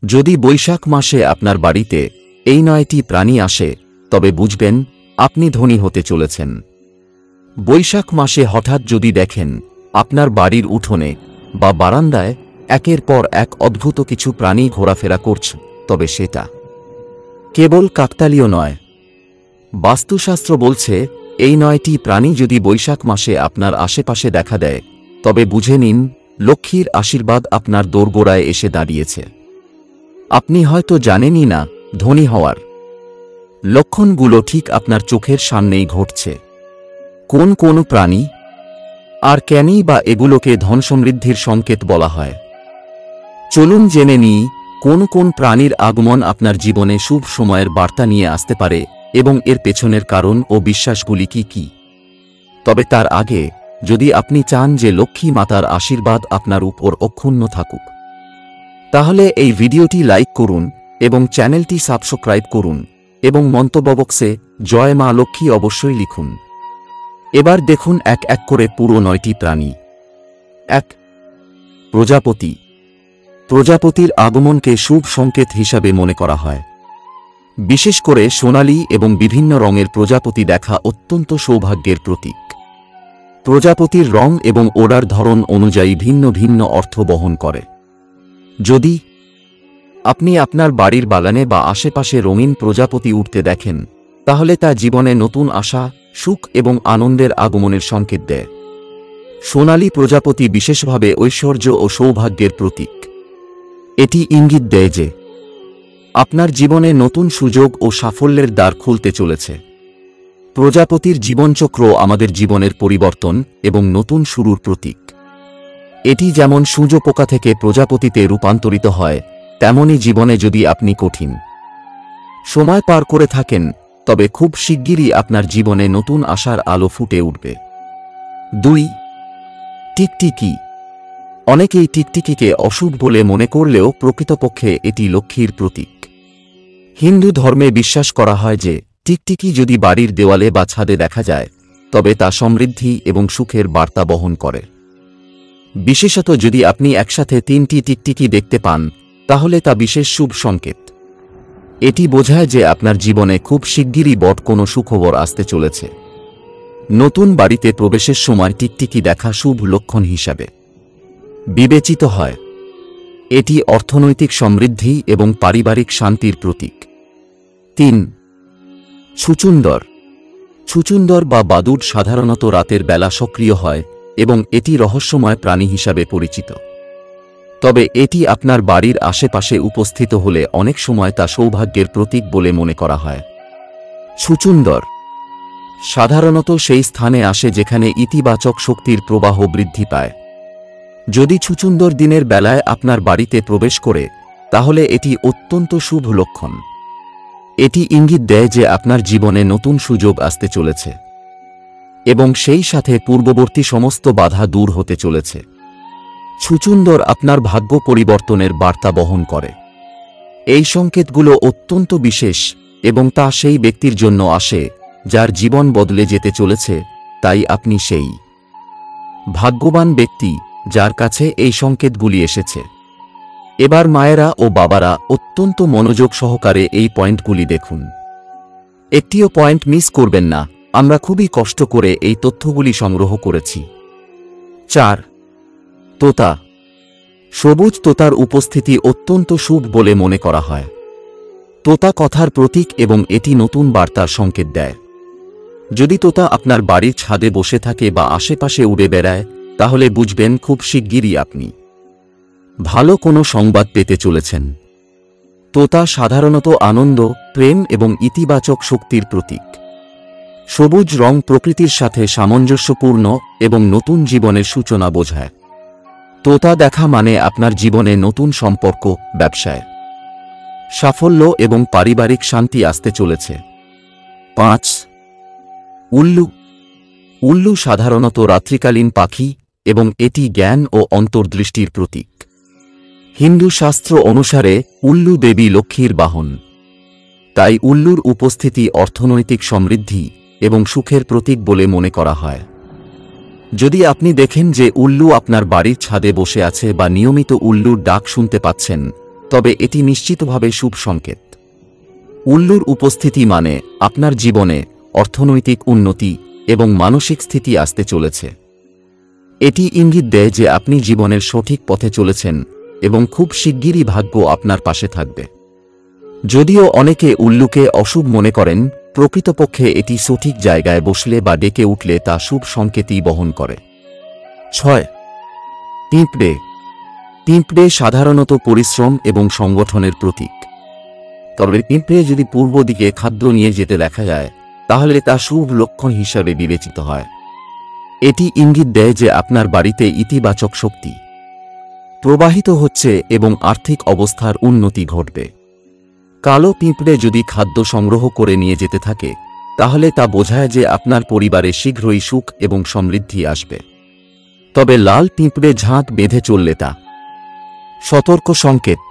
যদি বৈশাখ মাসে আপনার বাড়িতে এই 9টি প্রাণী আসে তবে বুঝবেন আপনি ধনী হতে চলেছেন। বৈশাখ মাসে হঠাৎ যদি দেখেন আপনার বাড়ির উঠোনে বা বারান্দায় একের পর এক অদ্ভুত কিছু প্রাণী ঘোরাফেরা করছে, তবে সেটা কেবল কাকতালীয় নয়। বাস্তুশাস্ত্র বলছে এই 9টি প্রাণী যদি বৈশাখ মাসে আপনার আশেপাশে দেখা দেয় তবে বুঝে নিন লক্ষ্মীর আশীর্বাদ আপনার দোরগোড়ায় এসে দাঁড়িয়েছে। আপনি হয়তো জানেনই না ধনী হওয়ার লক্ষণগুলো ঠিক আপনার চোখের সামনেই ঘটছে। কোন কোন প্রাণী আর কেনই বা এগুলোকে ধন সমৃদ্ধির সংকেত বলা হয়? চলুন জেনে নিই কোন কোন প্রাণীর আগমন আপনার জীবনে শুভ সময়ের বার্তা নিয়ে আসতে পারে এবং এর পেছনের কারণ ও বিশ্বাসগুলি কি কি। তবে তার আগে যদি আপনি চান যে লক্ষ্মী মাতার আশীর্বাদ আপনার উপর অক্ষুণ্ণ থাকুক, তাহলে এই ভিডিওটি লাইক করুন এবং চ্যানেলটি সাবস্ক্রাইব করুন এবং মন্তব্য বক্সে জয় মা লক্ষ্মী অবশ্যই লিখুন। এবার দেখুন এক এক করে পুরো 9টি প্রাণী। 1. প্রজাপতি। প্রজাপতির আগমনকে শুভ সংকেত হিসাবে মনে করা হয়। বিশেষ করে সোনালী এবং বিভিন্ন রঙের প্রজাপতি দেখা অত্যন্ত সৌভাগ্যের প্রতীক। প্রজাপতির রং এবং ওড়ার ধরন অনুযায়ী ভিন্ন ভিন্ন অর্থ বহন করে। যদি আপনি আপনার বাড়ির বাগানে বা আশেপাশে রঙিন প্রজাপতি উঠতে দেখেন তাহলে তা জীবনে নতুন আশা, সুখ এবং আনন্দের আগমনের সংকেত দেয়। সোনালী প্রজাপতি বিশেষভাবে ঐশ্বর্য ও সৌভাগ্যের প্রতীক। এটি ইঙ্গিত দেয় যে আপনার জীবনে নতুন সুযোগ ও সাফল্যের দ্বার খুলতে চলেছে। প্রজাপতির জীবনচক্র আমাদের জীবনের পরিবর্তন এবং নতুন শুরুর প্রতীক। এটি যেমন সূর্যপোকা থেকে প্রজাপতিতে রূপান্তরিত হয়, তেমনি জীবনে যদি আপনি কঠিন সময় পার করে থাকেন তবে খুব শিগগিরই আপনার জীবনে নতুন আশার আলো ফুটে উঠবে। 2. টিকটিকি। অনেকেই টিকটিকিকে অশুভ বলে মনে করলেও প্রকৃতপক্ষে এটি লক্ষ্মীর প্রতীক। হিন্দু ধর্মে বিশ্বাস করা হয় যে টিকটিকি যদি বাড়ির দেওয়ালে বা ছাদে দেখা যায় তবে তা সমৃদ্ধি এবং সুখের বার্তা বহন করে। বিশেষত যদি আপনি একসাথে 3টি টিকটিকি দেখতে পান তাহলে তা বিশেষ শুভ সংকেত। এটি বোঝায় যে আপনার জীবনে খুব শিগগিরই বড় কোনো সুখবর আসতে চলেছে। নতুন বাড়িতে প্রবেশের সময় টিকটিকি দেখা শুভ লক্ষণ হিসাবে বিবেচিত হয়। এটি অর্থনৈতিক সমৃদ্ধি এবং পারিবারিক শান্তির প্রতীক। 3. ছুচুন্দর। ছুচুন্দর বা বাদুড় সাধারণত রাতের বেলা সক্রিয় হয় এবং এটি রহস্যময় প্রাণী হিসাবে পরিচিত। তবে এটি আপনার বাড়ির আশেপাশে উপস্থিত হলে অনেক সময় তা সৌভাগ্যের প্রতীক বলে মনে করা হয়। ছুচুন্দর সাধারণত সেই স্থানে আসে যেখানে ইতিবাচক শক্তির প্রবাহ বৃদ্ধি পায়। যদি ছুচুন্দর দিনের বেলায় আপনার বাড়িতে প্রবেশ করে তাহলে এটি অত্যন্ত শুভ লক্ষণ। এটি ইঙ্গিত দেয় যে আপনার জীবনে নতুন সুযোগ আসতে চলেছে এবং সেই সাথে পূর্ববর্তী সমস্ত বাধা দূর হতে চলেছে। ছুচুন্দর আপনার ভাগ্য পরিবর্তনের বার্তা বহন করে। এই সংকেতগুলো অত্যন্ত বিশেষ এবং তা সেই ব্যক্তির জন্য আসে যার জীবন বদলে যেতে চলেছে, তাই আপনি সেই ভাগ্যবান ব্যক্তি যার কাছে এই সংকেতগুলি এসেছে। এবার মায়েরা ও বাবারা অত্যন্ত মনোযোগ সহকারে এই পয়েন্টগুলি দেখুন। একটিও পয়েন্ট মিস করবেন না, আমরা খুবই কষ্ট করে এই তথ্যগুলি সংগ্রহ করেছি। 4. তোতা। সবুজ তোতার উপস্থিতি অত্যন্ত শুভ বলে মনে করা হয়। তোতা কথার প্রতীক এবং এটি নতুন বার্তার সংকেত দেয়। যদি তোতা আপনার বাড়ির ছাদে বসে থাকে বা আশেপাশে উড়ে বেড়ায় তাহলে বুঝবেন খুব শিগগিরই আপনি ভালো কোনো সংবাদ পেতে চলেছেন। তোতা সাধারণত আনন্দ, প্রেম এবং ইতিবাচক শক্তির প্রতীক। সবুজ রং প্রকৃতির সাথে সামঞ্জস্যপূর্ণ এবং নতুন জীবনের সূচনা বোঝায়। তোতা দেখা মানে আপনার জীবনে নতুন সম্পর্ক, ব্যবসায় সাফল্য এবং পারিবারিক শান্তি আসতে চলেছে। 5. উল্লু। উল্লু সাধারণত রাত্রিকালীন পাখি এবং এটি জ্ঞান ও অন্তর্দৃষ্টির প্রতীক। হিন্দু শাস্ত্র অনুসারে উল্লু দেবী লক্ষ্মীর বাহন, তাই উল্লুর উপস্থিতি অর্থনৈতিক সমৃদ্ধি এবং সুখের প্রতীক বলে মনে করা হয়। যদি আপনি দেখেন যে উল্লু আপনার বাড়ির ছাদে বসে আছে বা নিয়মিত উল্লুর ডাক শুনতে পাচ্ছেন তবে এটি নিশ্চিতভাবে শুভ সংকেত। উল্লুর উপস্থিতি মানে আপনার জীবনে অর্থনৈতিক উন্নতি এবং মানসিক স্থিতি আসতে চলেছে। এটি ইঙ্গিত দেয় যে আপনি জীবনের সঠিক পথে চলেছেন এবং খুব শিগগিরই ভাগ্য আপনার পাশে থাকবে। যদিও অনেকে উল্লুকে অশুভ মনে করেন, প্রকৃতপক্ষে এটি সঠিক জায়গায় বসলে বা ডেকে উঠলে তা শুভ সংকেতই বহন করে। 6. পিঁপড়ে। পিঁপড়ে সাধারণত পরিশ্রম এবং সংগঠনের প্রতীক। তবে পিঁপড়ে যদি পূর্ব দিকে খাদ্য নিয়ে যেতে দেখা যায় তাহলে তা শুভ লক্ষণ হিসাবে বিবেচিত হয়। এটি ইঙ্গিত দেয় যে আপনার বাড়িতে ইতিবাচক শক্তি প্রবাহিত হচ্ছে এবং আর্থিক অবস্থার উন্নতি ঘটবে। কালো পিঁপড়ে যদি খাদ্য সংগ্রহ করে নিয়ে যেতে থাকে তাহলে তা বোঝায় যে আপনার পরিবারে শীঘ্রই সুখ এবং সমৃদ্ধি আসবে। তবে লাল পিঁপড়ে ঝাঁক বেঁধে চললে তা সতর্ক সংকেত।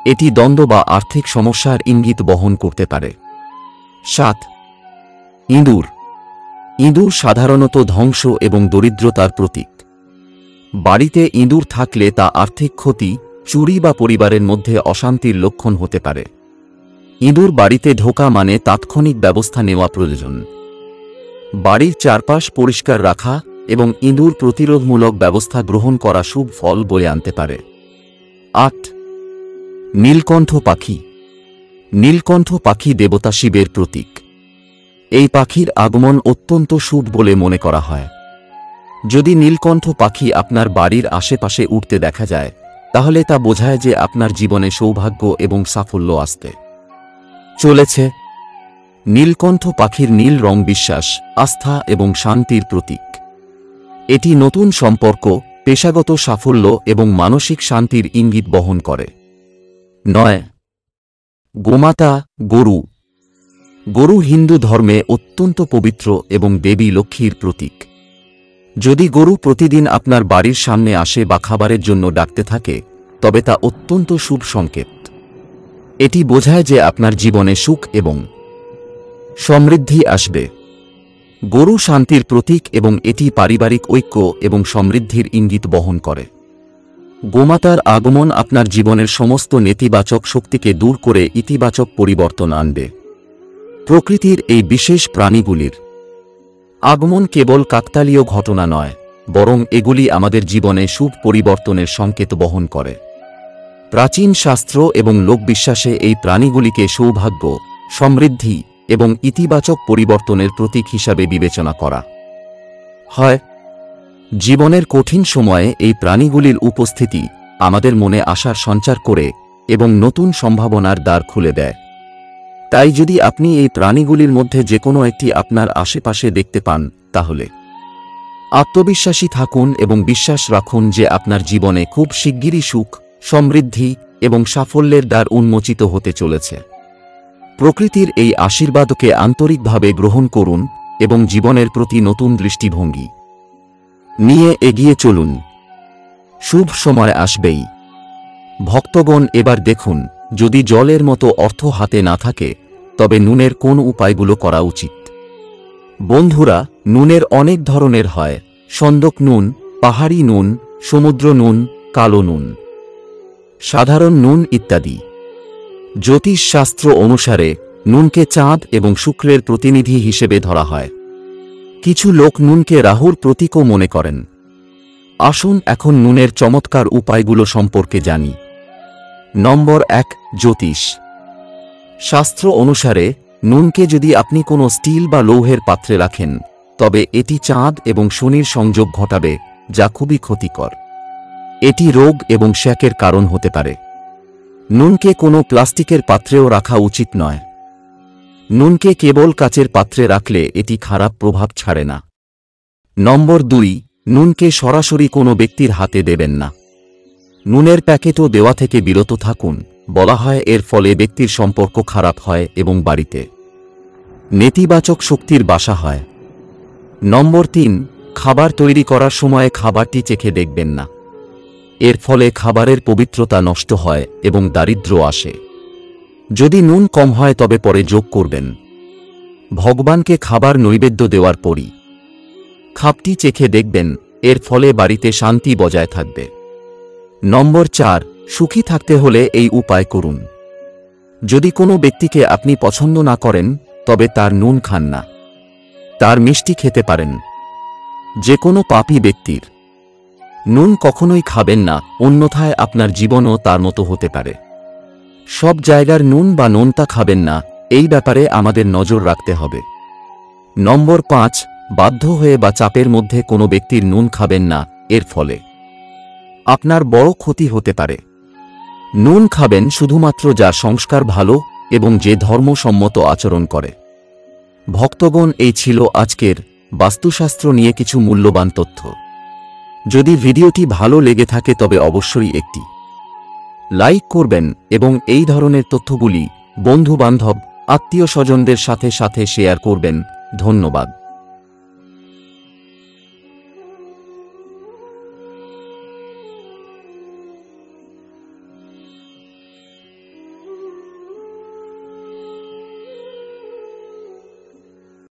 এটি দ্বন্দ্ব বা আর্থিক সমস্যার ইঙ্গিত বহন করতে পারে। 7. ইঁদুর। ইঁদুর সাধারণত ধ্বংস এবং দরিদ্রতার প্রতীক। বাড়িতে ইঁদুর থাকলে তা আর্থিক ক্ষতি, চুরি বা পরিবারের মধ্যে অশান্তির লক্ষণ হতে পারে। ইঁদুর বাড়িতে ঢোকা মানে তাৎক্ষণিক ব্যবস্থা নেওয়া প্রয়োজন। বাড়ির চারপাশ পরিষ্কার রাখা এবং ইঁদুর প্রতিরোধমূলক ব্যবস্থা গ্রহণ করা শুভ ফল বয়ে আনতে পারে। 8. নীলকণ্ঠ পাখি। নীলকণ্ঠ পাখি দেবতা শিবের প্রতীক। এই পাখির আগমন অত্যন্ত শুভ বলে মনে করা হয়। যদি নীলকণ্ঠ পাখি আপনার বাড়ির আশেপাশে উড়তে দেখা যায় তাহলে তা বোঝায় যে আপনার জীবনে সৌভাগ্য এবং সাফল্য আসতে চলেছে। নীলকণ্ঠ পাখির নীল রং বিশ্বাস, আস্থা এবং শান্তির প্রতীক। এটি নতুন সম্পর্ক, পেশাগত সাফল্য এবং মানসিক শান্তির ইঙ্গিত বহন করে। 9. গোমাতা গরু। গরু হিন্দু ধর্মে অত্যন্ত পবিত্র এবং দেবী লক্ষ্মীর প্রতীক। যদি গরু প্রতিদিন আপনার বাড়ির সামনে আসে বা খাবারের জন্য ডাকতে থাকে তবে তা অত্যন্ত শুভ সংকেত। এটি বোঝায় যে আপনার জীবনে সুখ এবং সমৃদ্ধি আসবে। গরু শান্তির প্রতীক এবং এটি পারিবারিক ঐক্য এবং সমৃদ্ধির ইঙ্গিত বহন করে। গোমাতার আগমন আপনার জীবনের সমস্ত নেতিবাচক শক্তিকে দূর করে ইতিবাচক পরিবর্তন আনবে। প্রকৃতির এই বিশেষ প্রাণীগুলির আগমন কেবল কাকতালীয় ঘটনা নয়, বরং এগুলি আমাদের জীবনে শুভ পরিবর্তনের সংকেত বহন করে। প্রাচীন শাস্ত্র এবং লোকবিশ্বাসে এই প্রাণীগুলিকে সৌভাগ্য, সমৃদ্ধি এবং ইতিবাচক পরিবর্তনের প্রতীক হিসাবে বিবেচনা করা হয়। জীবনের কঠিন সময়ে এই প্রাণীগুলির উপস্থিতি আমাদের মনে আশার সঞ্চার করে এবং নতুন সম্ভাবনার দ্বার খুলে দেয়। তাই যদি আপনি এই প্রাণীগুলির মধ্যে যে কোনো একটি আপনার আশেপাশে দেখতে পান তাহলে আত্মবিশ্বাসী থাকুন এবং বিশ্বাস রাখুন যে আপনার জীবনে খুব শিগগিরই সুখ, সমৃদ্ধি এবং সাফল্যের দ্বার উন্মোচিত হতে চলেছে। প্রকৃতির এই আশীর্বাদকে আন্তরিকভাবে গ্রহণ করুন এবং জীবনের প্রতি নতুন দৃষ্টিভঙ্গি নিয়ে এগিয়ে চলুন। শুভ সময় আসবেই। ভক্তগণ, এবার দেখুন, যদি জলের মতো অর্থ হাতে না থাকে তবে নুনের কোন উপায়গুলো করা উচিত। বন্ধুরা, নুনের অনেক ধরনের হয়: সন্দক নুন, পাহাড়ি নুন, সমুদ্র নুন, কালো নুন, সাধারণ নুন ইত্যাদি। জ্যোতিষশাস্ত্র অনুসারে নুনকে চাঁদ এবং শুক্রের প্রতিনিধি হিসেবে ধরা হয়। কিছু লোক নুনকে রাহুর প্রতীকও মনে করেন। আসুন এখন নুনের চমৎকার উপায়গুলো সম্পর্কে জানি। নম্বর 1, জ্যোতিষ শাস্ত্র অনুসারে নুনকে যদি আপনি কোনো স্টিল বা লৌহের পাত্রে রাখেন তবে এটি চাঁদ এবং শনির সংযোগ ঘটাবে, যা খুবই ক্ষতিকর। এটি রোগ এবং শ্যাকের কারণ হতে পারে। নুনকে কোনো প্লাস্টিকের পাত্রেও রাখা উচিত নয়। নুনকে কেবল কাচের পাত্রে রাখলে এটি খারাপ প্রভাব ছাড়ে না। নম্বর 2, নুনকে সরাসরি কোনো ব্যক্তির হাতে দেবেন না। নুনের প্যাকেটও দেওয়া থেকে বিরত থাকুন। বলা হয় এর ফলে ব্যক্তির সম্পর্ক খারাপ হয় এবং বাড়িতে নেতিবাচক শক্তির বাসা হয়। নম্বর 3, খাবার তৈরি করার সময় খাবারটি চেখে দেখবেন না। এর ফলে খাবারের পবিত্রতা নষ্ট হয় এবং দারিদ্র্য আসে। যদি নুন কম হয় তবে পরে যোগ করবেন। ভগবানকে খাবার নৈবেদ্য দেওয়ার পরই খাপটি চেখে দেখবেন, এর ফলে বাড়িতে শান্তি বজায় থাকবে। নম্বর 4, সুখী থাকতে হলে এই উপায় করুন। যদি কোনো ব্যক্তিকে আপনি পছন্দ না করেন, তবে তার নুন খান না। তার মিষ্টি খেতে পারেন। যে কোনো পাপী ব্যক্তির নুন কখনোই খাবেন না, অন্যথায় আপনার জীবনও তার মতো হতে পারে। সব জায়গার নুন বা নোনতা খাবেন না, এই ব্যাপারে আমাদের নজর রাখতে হবে। নম্বর 5, বাধ্য হয়ে বা চাপের মধ্যে কোনো ব্যক্তির নুন খাবেন না, এর ফলে আপনার বড় ক্ষতি হতে পারে। নুন খাবেন শুধুমাত্র যার সংস্কার ভালো এবং যে ধর্মসম্মত আচরণ করে। ভক্তগণ, এই ছিল আজকের বাস্তুশাস্ত্র নিয়ে কিছু মূল্যবান তথ্য। যদি ভিডিওটি ভালো লেগে থাকে তবে অবশ্যই একটি লাইক করবেন এবং এই ধরনের তথ্যগুলি বন্ধু-বান্ধব, আত্মীয়-স্বজনদের সাথে শেয়ার করবেন। ধন্যবাদ।